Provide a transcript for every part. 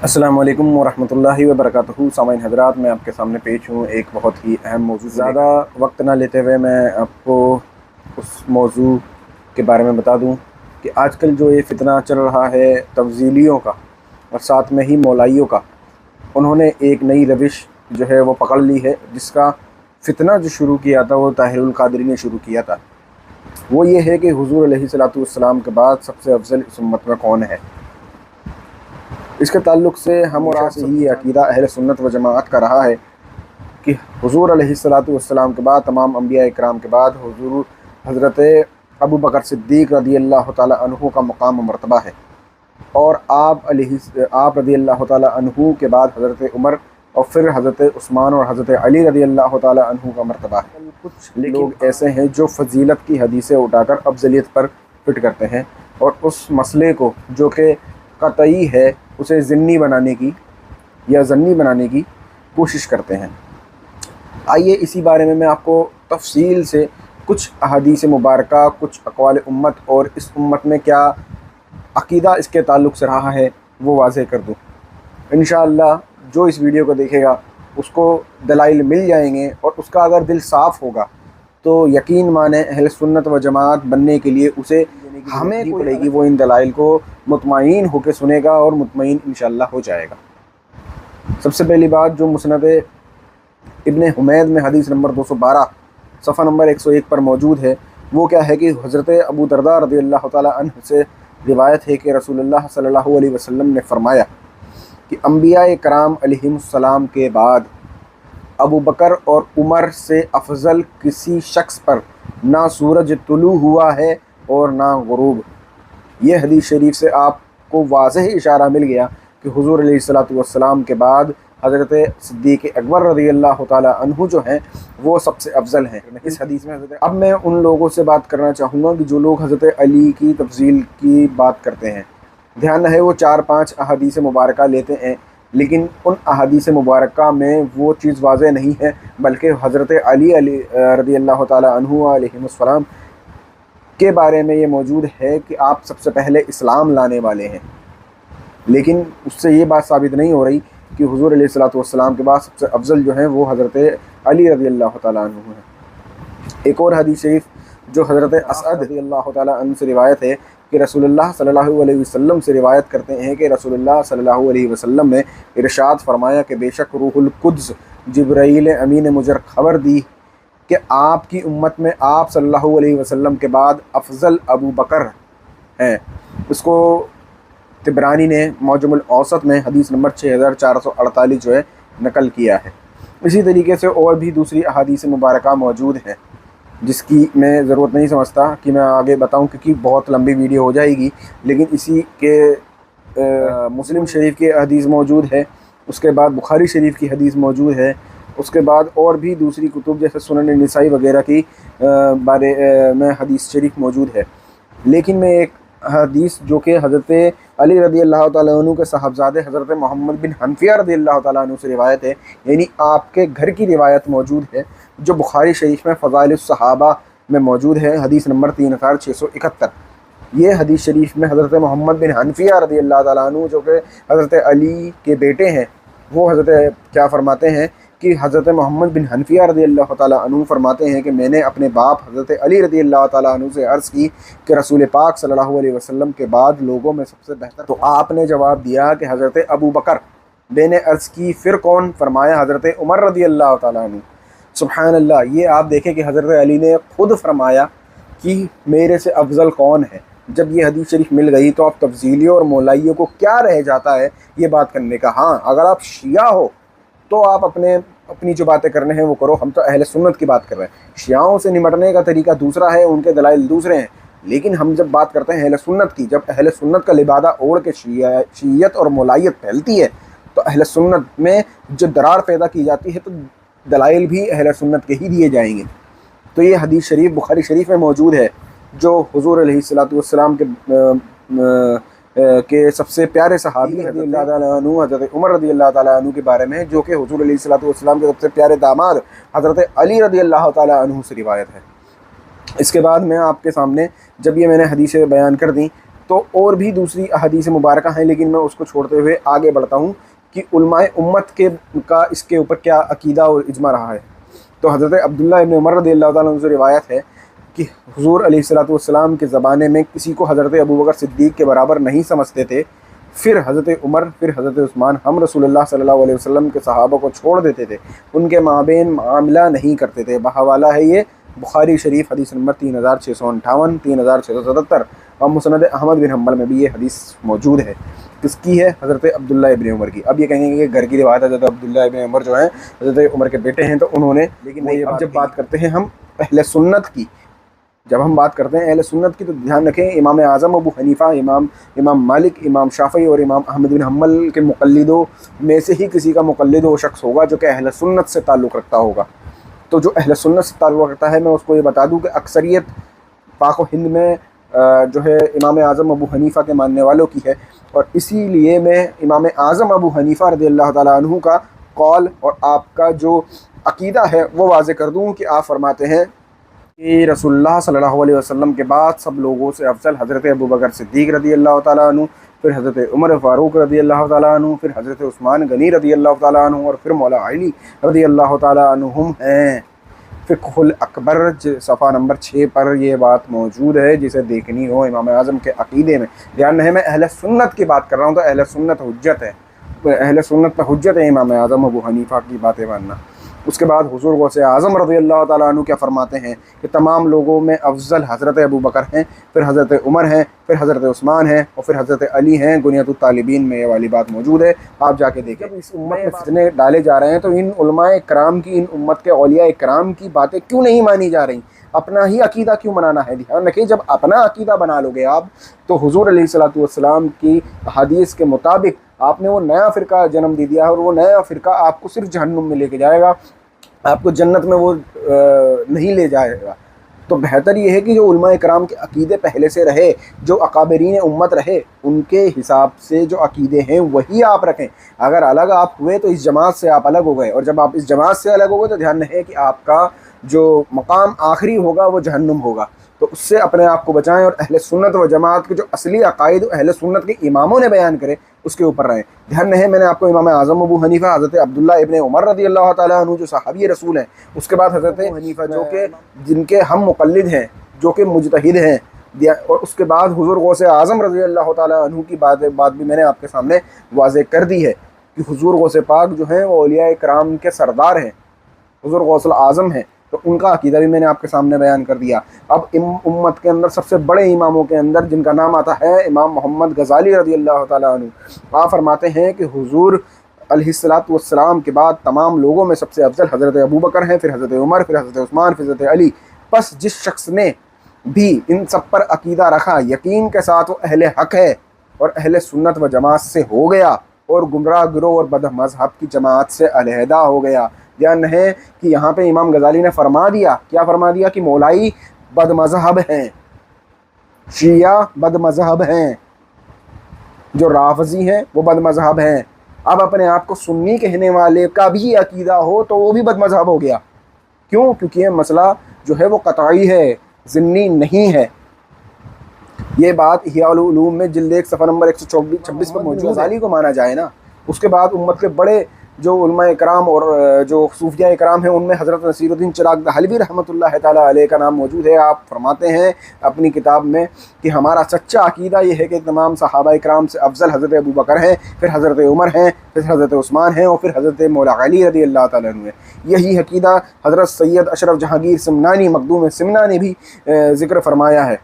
السلام علیکم ورحمۃ اللہ وبرکاتہ۔ سامعین حضرات، میں آپ کے سامنے پیش ہوں ایک بہت ہی اہم موضوع۔ زیادہ وقت نہ لیتے ہوئے میں آپ کو اس موضوع کے بارے میں بتا دوں کہ آج کل جو یہ فتنہ چل رہا ہے تفضیلیوں کا اور ساتھ میں ہی مولائیوں کا، انہوں نے ایک نئی روش جو ہے وہ پکڑ لی ہے، جس کا فتنہ جو شروع کیا تھا وہ طاہر القادری نے شروع کیا تھا۔ وہ یہ ہے کہ حضور علیہ الصلوۃ والسلام کے بعد سب سے افضل اس امت میں کون ہے۔ اس کے تعلق سے ہم اور آپ سے ہی عقیدہ اہل سنت و جماعت کا رہا ہے کہ حضور علیہ الصلوۃ والسلام کے بعد تمام انبیاء اکرام کے بعد حضور حضرت ابو بکر صدیق رضی اللہ تعالی عنہ کا مقام و مرتبہ ہے، اور آپ رضی اللہ تعالی عنہ کے بعد حضرت عمر اور پھر حضرت عثمان اور حضرت علی رضی اللہ تعالی عنہ کا مرتبہ ہے۔ کچھ لوگ ایسے ہیں جو فضیلت کی حدیثیں اٹھا کر افضلیت پر فٹ کرتے ہیں اور اس مسئلے کو جو کہ قطعی ہے اسے ضمنی بنانے کی کوشش کرتے ہیں۔ آئیے اسی بارے میں آپ کو تفصیل سے کچھ احادیث مبارکہ، کچھ اقوال امت اور اس امت میں کیا عقیدہ اس کے تعلق سے رہا ہے وہ واضح کر دوں۔ انشاءاللہ جو اس ویڈیو کو دیکھے گا اس کو دلائل مل جائیں گے، اور اس کا اگر دل صاف ہوگا تو یقین مانیں اہل سنت و جماعت بننے کے لیے اسے ہمیں پڑے گی، وہ ان دلائل کو مطمئن ہو کے سنے گا اور مطمئن انشاءاللہ ہو جائے گا۔ سب سے پہلی بات جو مسند ابن حمید میں حدیث نمبر 212 صفحہ نمبر 101 پر موجود ہے، وہ کیا ہے کہ حضرت ابو درداء رضی اللہ تعالی عنہ سے روایت ہے کہ رسول اللہ صلی اللہ علیہ وسلم نے فرمایا کہ انبیاء کرام علیہم السلام کے بعد ابو بکر اور عمر سے افضل کسی شخص پر نہ سورج طلوع ہوا ہے اور نہ غروب۔ یہ حدیث شریف سے آپ کو واضح اشارہ مل گیا کہ حضور علیہ الصلوۃ والسلام کے بعد حضرت صدیق اکبر رضی اللہ تعالی عنہ جو ہیں وہ سب سے افضل ہیں اس حدیث میں۔ اب میں ان لوگوں سے بات کرنا چاہوں گا کہ جو لوگ حضرت علی کی تفضیل کی بات کرتے ہیں۔ دھیان رہے وہ 4-5 احادیث مبارکہ لیتے ہیں، لیکن ان احادیث مبارکہ میں وہ چیز واضح نہیں ہے، بلکہ حضرت علی رضی اللہ تعالی عنہ علیہ السلام کے بارے میں یہ موجود ہے کہ آپ سب سے پہلے اسلام لانے والے ہیں، لیکن اس سے یہ بات ثابت نہیں ہو رہی کہ حضور علیہ الصلوۃ والسلام کے بعد سب سے افضل جو ہیں وہ حضرت علی رضی اللہ تعالیٰ عنہ ہیں۔ ایک اور حدیث شریف جو حضرت اسعد رضی اللہ تعالیٰ عنہ سے روایت ہے کہ رسول اللہ صلی اللہ علیہ وسلم سے روایت کرتے ہیں کہ رسول اللہ صلی اللہ علیہ وسلم نے ارشاد فرمایا کہ بے شک روح القدس جبرائیل امین نے مجھے خبر دی کہ آپ کی امت میں آپ صلی اللہ علیہ وسلم کے بعد افضل ابو بکر ہیں۔ اس کو طبرانی نے معجم الاوسط میں حدیث نمبر 6448 جو ہے نقل کیا ہے۔ اسی طریقے سے اور بھی دوسری احادیث مبارکہ موجود ہیں جس کی میں ضرورت نہیں سمجھتا کہ میں آگے بتاؤں، کیونکہ بہت لمبی ویڈیو ہو جائے گی، لیکن اسی کے مسلم شریف کی حدیث موجود ہے، اس کے بعد بخاری شریف کی حدیث موجود ہے، اس کے بعد اور بھی دوسری کتب جیسے سنن نسائی وغیرہ کی بارے میں حدیث شریف موجود ہے۔ لیکن میں ایک حدیث جو کہ حضرت علی رضی اللہ تعالیٰ عنہ کے صاحبزادے حضرت محمد بن حنفیہ رضی اللہ تعالیٰ عنہ سے روایت ہے، یعنی آپ کے گھر کی روایت موجود ہے، جو بخاری شریف میں فضائل الصحابہ میں موجود ہے، حدیث نمبر 3671۔ یہ حدیث شریف میں حضرت محمد بن حنفیہ رضی اللہ تعالیٰ عنہ جو کہ حضرت علی کے بیٹے ہیں، وہ حضرت کیا فرماتے ہیں کہ حضرت محمد بن حنفیہ رضی اللہ تعالیٰ عنہ فرماتے ہیں کہ میں نے اپنے باپ حضرت علی رضی اللہ تعالیٰ عنہ سے عرض کی کہ رسول پاک صلی اللہ علیہ وسلم کے بعد لوگوں میں سب سے بہتر، تو آپ نے جواب دیا کہ حضرت ابو بکر۔ میں نے عرض کی پھر کون؟ فرمایا حضرت عمر رضی اللہ تعالیٰ عنہ۔ سبحان اللہ، یہ آپ دیکھیں کہ حضرت علی نے خود فرمایا کہ میرے سے افضل کون ہے۔ جب یہ حدیث شریف مل گئی تو اب تفضیلیوں اور مولائیوں کو کیا رہ جاتا ہے یہ بات کرنے کا؟ ہاں، اگر آپ شیعہ ہو تو آپ اپنی جو باتیں کرنے ہیں وہ کرو، ہم تو اہل سنت کی بات کر رہے ہیں۔ شیعوں سے نمٹنے کا طریقہ دوسرا ہے، ان کے دلائل دوسرے ہیں، لیکن ہم جب بات کرتے ہیں اہل سنت کی، جب اہل سنت کا لبادہ اوڑھ کے شیعیت اور مولائیت پھیلتی ہے تو اہل سنت میں جو درار پیدا کی جاتی ہے تو دلائل بھی اہل سنت کے ہی دیے جائیں گے۔ تو یہ حدیث شریف بخاری شریف میں موجود ہے جو حضور علیہ الصلوۃ والسلام کے سب سے پیارے صحابی رضی اللہ تعالیٰ عنہ حضرت عمر رضی اللہ تعالیٰ عنہ کے بارے میں، جو کہ حضور علیہ الصلوۃ والسلام کے سب سے پیارے داماد حضرت علی رضی اللہ تعالیٰ عنہ سے روایت ہے۔ اس کے بعد میں آپ کے سامنے جب یہ میں نے حدیثیں بیان کر دیں تو اور بھی دوسری احادیث مبارکہ ہیں، لیکن میں اس کو چھوڑتے ہوئے آگے بڑھتا ہوں کہ علماء امت کا اس کے اوپر کیا عقیدہ اور اجماع رہا ہے۔ تو حضرت عبداللہ ابن عمر رضی اللہ تعالیٰ عنہ سے روایت ہے کہ حضور علیہ الصلوۃ والسلام کے زمانے میں کسی کو حضرت ابوبکر صدیق کے برابر نہیں سمجھتے تھے، پھر حضرت عمر، پھر حضرت عثمان، ہم رسول اللہ صلی اللہ علیہ وسلم کے صحابہ کو چھوڑ دیتے تھے، ان کے مابین معاملہ نہیں کرتے تھے۔ بحوالہ ہے یہ بخاری شریف حدیث نمبر 3658، 3677، اور مسند احمد بن حنبل میں بھی یہ حدیث موجود ہے۔ کس کی ہے؟ حضرت عبداللہ ابن عمر کی۔ اب یہ کہیں گے کہ گھر کی روایت ہے، حضرت عبداللہ ابن عمر جو ہیں حضرت عمر کے بیٹے ہیں، تو انہوں نے، لیکن اب جب بات کرتے ہیں ہم اہل سنت کی، جب ہم بات کرتے ہیں اہل سنت کی، تو دھیان رکھیں امام اعظم ابو حنیفہ، امام مالک، امام شافعی اور امام احمد بن حنبل کے مقلدوں میں سے ہی کسی کا مقلد وہ شخص ہوگا جو کہ اہل سنت سے تعلق رکھتا ہوگا۔ تو جو اہل سنت سے تعلق رکھتا ہے، میں اس کو یہ بتا دوں کہ اکثریت پاک و ہند میں جو ہے امام اعظم ابو حنیفہ کے ماننے والوں کی ہے، اور اسی لیے میں امام اعظم ابو حنیفہ رضی اللہ تعالیٰ عنہ کا قول اور آپ کا جو عقیدہ ہے وہ واضح کر دوں کہ آپ فرماتے ہیں کہ رسول اللہ صلی اللہ علیہ وسلم کے بعد سب لوگوں سے افضل حضرت ابوبکر صدیق رضی اللہ تعالیٰ عنہ، پھر حضرت عمر فاروق رضی اللہ تعالیٰ عنہ، پھر حضرت عثمان غنی رضی اللہ تعالیٰ عنہ، اور پھر مولا علی رضی اللہ تعالیٰ عنہم ہیں۔ فقہ الاکبر صفحہ نمبر 6 پر یہ بات موجود ہے، جسے دیکھنی ہو امام اعظم کے عقیدے میں۔ دھیان رہے میں اہل سنت کی بات کر رہا ہوں، تو اہل سنت حجت ہے، اہل سنت پر حجت ہے امام اعظم ابو حنیفہ کی باتیں ماننا۔ اس کے بعد حضور غوث اعظم رضی اللہ تعالیٰ عنہ کیا فرماتے ہیں کہ تمام لوگوں میں افضل حضرت ابوبکر ہیں، پھر حضرت عمر ہیں، پھر حضرت عثمان ہیں، اور پھر حضرت علی ہیں۔ گنیت الطالبین میں یہ والی بات موجود ہے، آپ جا کے دیکھیں۔ اس امت میں فتنے ڈالے جا رہے ہیں، تو ان علماء کرام کی، ان امت کے اولیاء کرام کی باتیں کیوں نہیں مانی جا رہی؟ اپنا ہی عقیدہ کیوں بنانا ہے؟ دھیان رکھیں، جب اپنا عقیدہ بنا لو گے آپ، تو حضور علیہ الصلوۃ والسلام کی حدیث کے مطابق آپ نے وہ نیا فرقہ جنم دے دیا ہے، اور وہ نیا فرقہ آپ کو صرف جہنم میں لے کے جائے گا، آپ کو جنت میں وہ نہیں لے جائے گا۔ تو بہتر یہ ہے کہ جو علماء کرام کے عقیدے پہلے سے رہے، جو اکابرین امت رہے، ان کے حساب سے جو عقیدے ہیں وہی آپ رکھیں۔ اگر الگ آپ ہوئے تو اس جماعت سے آپ الگ ہو گئے، اور جب آپ اس جماعت سے الگ ہو گئے تو دھیان رہے کہ آپ کا جو مقام آخری ہوگا وہ جہنم ہوگا۔ تو اس سے اپنے آپ کو بچائیں، اور اہل سنت و جماعت کے جو اصلی عقائد اہل سنت کے اماموں نے بیان کرے اس کے اوپر رہیں۔ دھیان رہے میں نے آپ کو امام اعظم ابو حنیفہ، حضرت عبداللہ ابن عمر رضی اللہ تعالیٰ عنہ جو صحابی رسول ہیں، اس کے بعد حضرت حنیفہ جو کہ جن کے ہم مقلد ہیں، جو کہ مجتہد ہیں، اور اس کے بعد حضور غوث اعظم رضی اللہ تعالیٰ عنہ کی بات بھی میں نے آپ کے سامنے واضح کر دی ہے کہ حضور غوث پاک جو ہیں وہ اولیاء کرام کے سردار ہیں، حضور غوث الاعظم ہیں، تو ان کا عقیدہ بھی میں نے آپ کے سامنے بیان کر دیا۔ اب امت کے اندر سب سے بڑے اماموں کے اندر جن کا نام آتا ہے امام محمد غزالی رضی اللہ تعالیٰ عنہ، آپ فرماتے ہیں کہ حضور علیہ الصلوۃ والسلام کے بعد تمام لوگوں میں سب سے افضل حضرت ابوبکر ہیں، پھر حضرت عمر، پھر حضرت عثمان، پھر حضرت علی۔ پس جس شخص نے بھی ان سب پر عقیدہ رکھا، یقین کے ساتھ وہ اہل حق ہے اور اہل سنت و جماعت سے ہو گیا، اور گمراہ گروہ اور بد مذہب کی جماعت سے علیحدہ ہو گیا۔ دھیان رہے کہ یہاں پہ امام غزالی نے فرما دیا، کیا فرما دیا؟ کہ مولائی بد مذہب ہیں، شیعہ بد مذہب ہیں، جو رافضی ہیں وہ بد مذہب ہیں۔ اب اپنے آپ کو سنی کہنے والے کا بھی عقیدہ ہو تو وہ بھی بد مذہب ہو گیا۔ کیوں؟ کیونکہ یہ مسئلہ جو ہے وہ قطعی ہے، ضمنی نہیں ہے۔ یہ بات احیاء العلوم میں جلد 1 صفحہ نمبر 126 پر موجود ہے۔ غزالی کو مانا جائے نا، اس کے بعد امت کے بڑے جو علماء کرام اور جو صوفیاء کرام ہیں، ان میں حضرت نصیر الدین چراغ دہلوی رحمۃ اللہ تعالیٰ علیہ کا نام موجود ہے۔ آپ فرماتے ہیں اپنی کتاب میں کہ ہمارا سچا عقیدہ یہ ہے کہ تمام صحابہ کرام سے افضل حضرت ابوبکر ہیں، پھر حضرت عمر ہیں، پھر حضرت عثمان ہیں، اور پھر حضرت مولا علی رضی اللہ تعالیٰ عنہ ہے۔ یہی عقیدہ حضرت سید اشرف جہانگیر سمنانی مخدوم سمنا نے بھی ذکر فرمایا ہے،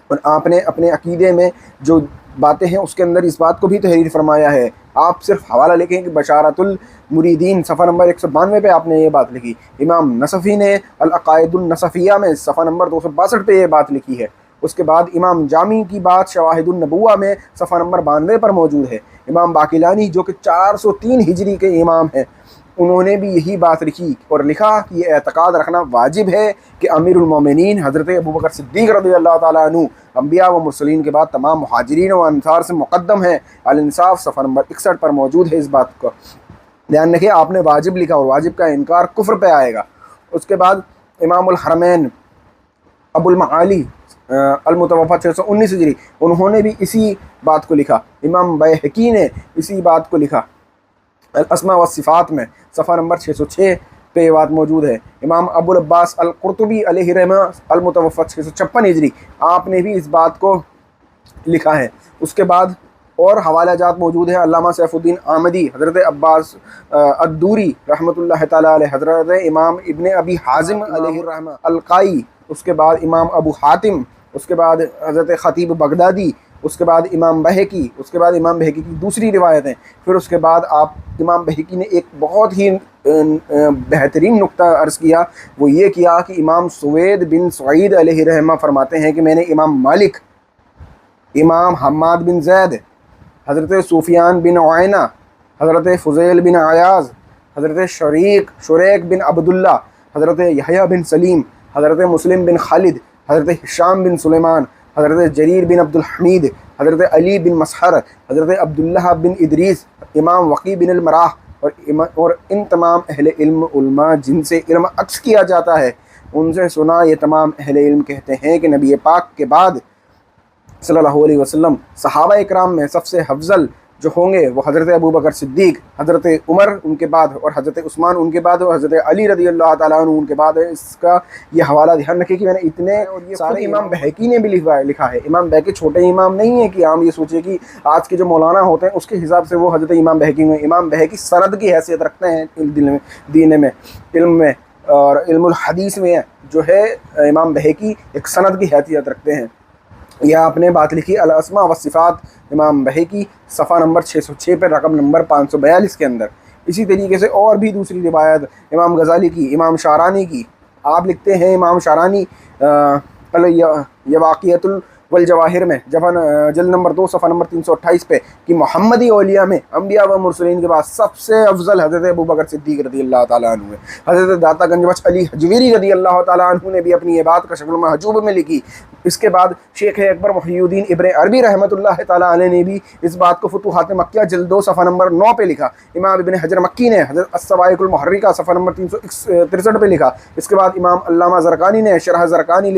اور آپ نے اپنے عقیدے میں جو باتیں ہیں اس کے اندر اس بات کو بھی تحریر فرمایا ہے۔ آپ صرف حوالہ لکھیں کہ بشارت المریدین صفحہ نمبر 192 پہ آپ نے یہ بات لکھی۔ امام نصفی نے العقائد النصفیہ میں صفحہ نمبر 262 پہ یہ بات لکھی ہے۔ اس کے بعد امام جامی کی بات شواہد النبوہ میں صفحہ نمبر 92 پر موجود ہے۔ امام باقلانی جو کہ 403 ہجری کے امام ہیں، انہوں نے بھی یہی بات لکھی اور لکھا کہ یہ اعتقاد رکھنا واجب ہے کہ امیر المومنین حضرت ابوبکر صدیق رضی اللہ تعالیٰ عنہ انبیاء و مرسلین کے بعد تمام مہاجرین و انصار سے مقدم ہیں۔ الانصاف صفحہ نمبر 61 پر موجود ہے اس بات کو۔ دھیان رکھیں، آپ نے واجب لکھا اور واجب کا انکار کفر پہ آئے گا۔ اس کے بعد امام الحرمین ابو المعالی المتوفا 619 ہجری، انہوں نے بھی اسی بات کو لکھا۔ امام بیہقی نے اسی بات کو لکھا الاسماء والصفات میں، صفحہ نمبر 606 پہ یہ بات موجود ہے۔ امام ابو العباس القرطبی علیہ رحمہ المتوفا 656 ہجری، آپ نے بھی اس بات کو لکھا ہے۔ اس کے بعد اور حوالہ جات موجود ہے، علامہ سیف الدین آمدی، حضرت عباس الدوری رحمۃ اللہ تعالیٰ علیہ، حضرت امام ابن ابی حازم علیہ الرحمہ القائی، اس کے بعد امام ابو حاتم، اس کے بعد حضرت خطیب بغدادی، اس کے بعد امام بہقی، اس کے بعد امام بہقی کی دوسری روایتیں، پھر اس کے بعد امام بہقی نے ایک بہت ہی بہترین نقطہ عرض کیا، وہ یہ کیا کہ امام سوید بن سعید علیہ رحمہ فرماتے ہیں کہ میں نے امام مالک، امام حماد بن زید، حضرت سفیان بن عیینہ، حضرت فضیل بن عیاض، حضرت شریک بن عبداللہ، حضرت یحییٰ بن سلیم، حضرت مسلم بن خالد، حضرت ہشام بن سلیمان، حضرت جریر بن عبد الحمید، حضرت علی بن مسحر، حضرت عبداللہ بن ادریس، امام وقی بن المراح اور ان تمام اہل علم علماء جن سے علم عکس کیا جاتا ہے، ان سے سنا یہ تمام اہل علم کہتے ہیں کہ نبی پاک کے بعد صلی اللہ علیہ وسلم صحابہ اکرام میں سب سے افضل جو ہوں گے وہ حضرت ابوبکر صدیق، حضرت عمر ان کے بعد، اور حضرت عثمان ان کے بعد، اور حضرت علی رضی اللہ تعالیٰ عنہ ان کے بعد ہے۔ اس کا یہ حوالہ دھیان رکھیں کہ میں نے اتنے اور یہ سارے امام بہقی نے بھی لکھا ہے۔ امام بہقی چھوٹے امام نہیں ہیں کہ عام یہ سوچے کہ آج کے جو مولانا ہوتے ہیں اس کے حساب سے وہ حضرت امام بہقی میں، امام بہقی سند کی حیثیت رکھتے ہیں دین میں، علم میں، اور علم الحدیث میں جو ہے امام بہقی ایک سند کی حیثیت رکھتے ہیں۔ یہ آپ نے بات لکھی الاسماء والصفات امام بہقی، صفحہ نمبر 606 پر رقم نمبر 542 کے اندر۔ اسی طریقے سے اور بھی دوسری روایت امام غزالی کی، امام شارانی کی، آپ لکھتے ہیں امام شارانی یہ واقعۃ والجواہر میں جلد نمبر 2 صفحہ نمبر 328 پہ کہ محمدی اولیاء میں انبیاء و مرسلین کے بعد سب سے افضل حضرت ابوبکر صدیق رضی اللہ تعالیٰ عنہ ہے۔ حضرت داتا گنج بخش علی حجویری رضی اللہ تعالیٰ عنہ نے بھی اپنی یہ بات کشف المحجوب میں لکھی۔ اس کے بعد شیخ اکبر محی الدین ابن عربی رحمۃ اللہ تعالیٰ علیہ نے بھی اس بات کو فتوحات مکیہ جلد 2 صفحہ نمبر 9 پہ لکھا۔ امام ابن حجر مکی نے حضرت الصواعق المحرکہ صفحہ نمبر 363 پہ لکھا۔ اس کے بعد امام علامہ زرقانی نے شرح زرقانی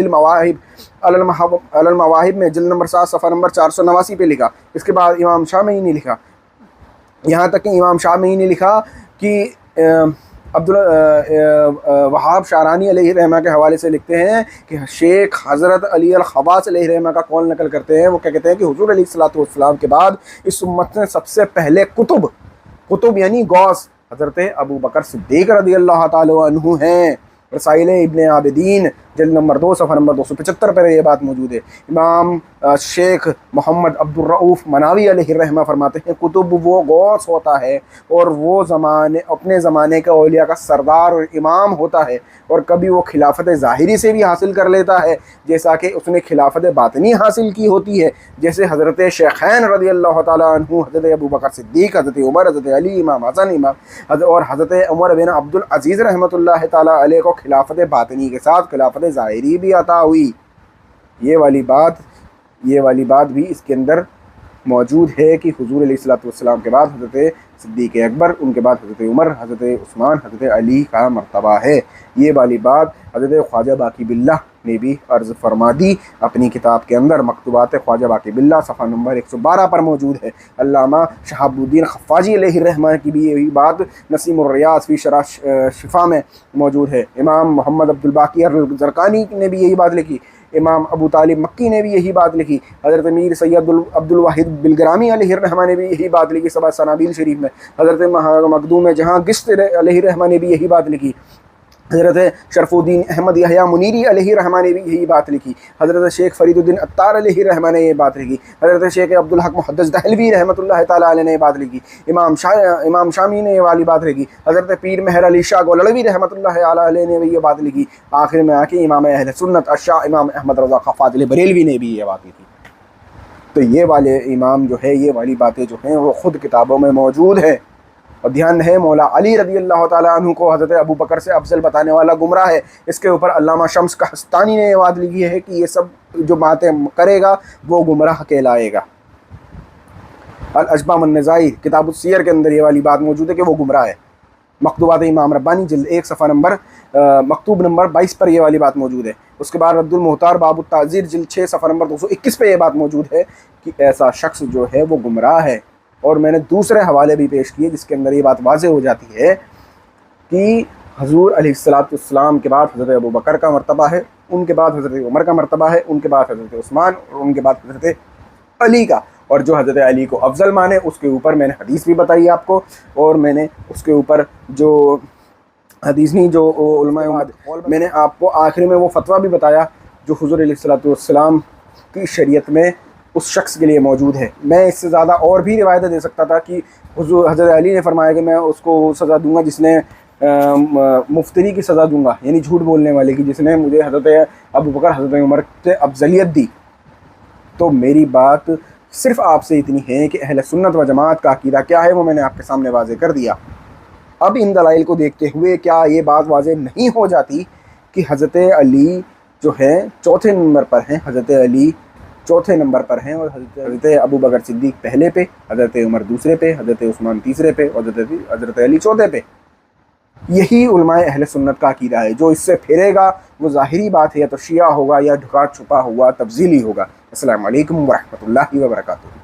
المواہب میں جلد نمبر 7 صفحہ نمبر 489 پہ لکھا۔ اس کے بعد امام شامعی نے لکھا، یہاں تک کہ امام شامعی نے لکھا کہ وہاب شارانی علیہ رحمہ کے حوالے سے لکھتے ہیں کہ شیخ حضرت علی الخواص علیہ رحمہ کا قول نقل کرتے ہیں۔ وہ کیا کہتے ہیں کہ حضور علیہ الصلوۃ والسلام کے بعد اس امت میں سب سے پہلے قطب یعنی غوث حضرت ابوبکر صدیق رضی اللہ تعالی عنہ ہیں۔ رسائل ابن عابدین جلد نمبر 2 صفحہ نمبر 275 پر یہ بات موجود ہے۔ امام شیخ محمد عبد الرؤوف مناوی علیہ الرحمہ فرماتے ہیں قطب وہ غوث ہوتا ہے اور وہ اپنے زمانے کا اولیاء کا سردار اور امام ہوتا ہے، اور کبھی وہ خلافت ظاہری سے بھی حاصل کر لیتا ہے جیسا کہ اس نے خلافت باطنی حاصل کی ہوتی ہے، جیسے حضرت شیخین رضی اللہ تعالیٰ عنہ حضرت ابوبکر صدیق، حضرت عمر، حضرت علی، امام حسن اور حضرت عمر بن عبد العزیز رحمۃ اللہ تعالیٰ علیہ کو خلافت باطنی کے ساتھ خلافت ظاہری بھی عطا ہوئی۔ یہ والی بات بھی اس کے اندر موجود ہے کہ حضور علیہ الصلوۃ والسلام کے بعد حضرت صدیق اکبر، ان کے بعد حضرت عمر، حضرت عثمان، حضرت علی کا مرتبہ ہے۔ یہ والی بات حضرت خواجہ باقی باللہ نے بھی عرض فرما دی اپنی کتاب کے اندر، مکتوبات خواجہ باقی باللہ صفحہ نمبر 112 پر موجود ہے۔ علامہ شہاب الدین خفاجی علیہ الرحمہ کی بھی یہی بات نسیم الریاض فی شرح شفا میں موجود ہے۔ امام محمد عبد الباقی الزرقانی نے بھی یہی بات لکھی، امام ابو طالب مکی نے بھی یہی بات لکھی، حضرت میر سید عبد الواحد بلگرامی علیہ الرحمہ نے بھی یہی بات لکھی سبع سنابیل شریف میں، حضرت مخدوم جہاں گشت علیہ الرحمہ نے بھی یہی بات لکھی، حضرت شرف الدین احمد یحییٰ منیری علیہ الرحمہ نے بھی یہی بات لکھی، حضرت شیخ فرید الدین عطار علیہ الرحمہ نے یہ بات لکھی، حضرت شیخ عبدالحق محدث دہلوی رحمۃ اللہ تعالیٰ علیہ نے یہ بات لکھی، امام شامی نے یہ والی بات لکھی، حضرت پیر مہر علی شاہ گولڑوی رحمۃ اللہ علیہ نے بھی یہ بات لکھی، آخر میں آ کے امام اہل سنت الشاہ امام احمد رضا خان فاضل بریلوی نے بھی یہ بات لکھی۔ تو یہ والے امام جو ہے، یہ والی باتیں جو ہیں وہ خود کتابوں میں موجود ہیں۔ اور دھیان ہے مولا علی رضی اللہ تعالیٰ عنہ کو حضرت ابوبکر سے افضل بتانے والا گمراہ ہے۔ اس کے اوپر علامہ شمس کہستانی نے یہ بات لکھی ہے کہ یہ سب جو باتیں کرے گا وہ گمراہ کہلائے گا۔ الاجبام النزائی کتاب السیر کے اندر یہ والی بات موجود ہے کہ وہ گمراہ ہے۔ مکتوبات امام ربانی جلد 1 صفحہ نمبر مکتوب نمبر 22 پر یہ والی بات موجود ہے۔ اس کے بعد رد المحتار باب التعزیر جلد 6 صفحہ نمبر 221 پہ یہ بات موجود ہے کہ ایسا شخص جو ہے وہ گمراہ ہے. اور میں نے دوسرے حوالے بھی پیش کیے جس کے اندر یہ بات واضح ہو جاتی ہے کہ حضور علیہ السلام کے بعد حضرت ابو بکر کا مرتبہ ہے، ان کے بعد حضرت عمر کا مرتبہ ہے، ان کے بعد حضرت عثمان، اور ان کے بعد حضرت علی کا. اور جو حضرت علی کو افضل مانے اس کے اوپر میں نے حدیث بھی بتائی آپ کو، اور میں نے اس کے اوپر جو حدیث نہیں جو علماء میں نے آپ کو آخر میں وہ فتویٰ بھی بتایا جو حضور علیہ السلام کی شریعت میں اس شخص کے لیے موجود ہے. میں اس سے زیادہ اور بھی روایتیں دے سکتا تھا کہ حضور حضرت علی نے فرمایا کہ میں اس کو سزا دوں گا جس نے مفتری کی سزا دوں گا، یعنی جھوٹ بولنے والے کی، جس نے مجھے حضرت ابو بکر حضرت عمر سے افضلیت دی. تو میری بات صرف آپ سے اتنی ہے کہ اہل سنت و جماعت کا عقیدہ کیا ہے وہ میں نے آپ کے سامنے واضح کر دیا. اب ان دلائل کو دیکھتے ہوئے کیا یہ بات واضح نہیں ہو جاتی کہ حضرت علی جو ہے چوتھے نمبر پر ہیں، حضرت علی چوتھے نمبر پر ہیں، اور حضرت ابو بکر صدیق پہلے پہ، حضرت عمر دوسرے پہ، حضرت عثمان تیسرے پہ، اور حضرت علی چوتھے پہ. یہی علماء اہل سنت کا عقیدہ ہے. جو اس سے پھرے گا وہ ظاہری بات ہے یا تو شیعہ ہوگا یا ڈھکا چھپا ہوا تبذیلی ہوگا. السلام علیکم ورحمۃ اللہ وبرکاتہ.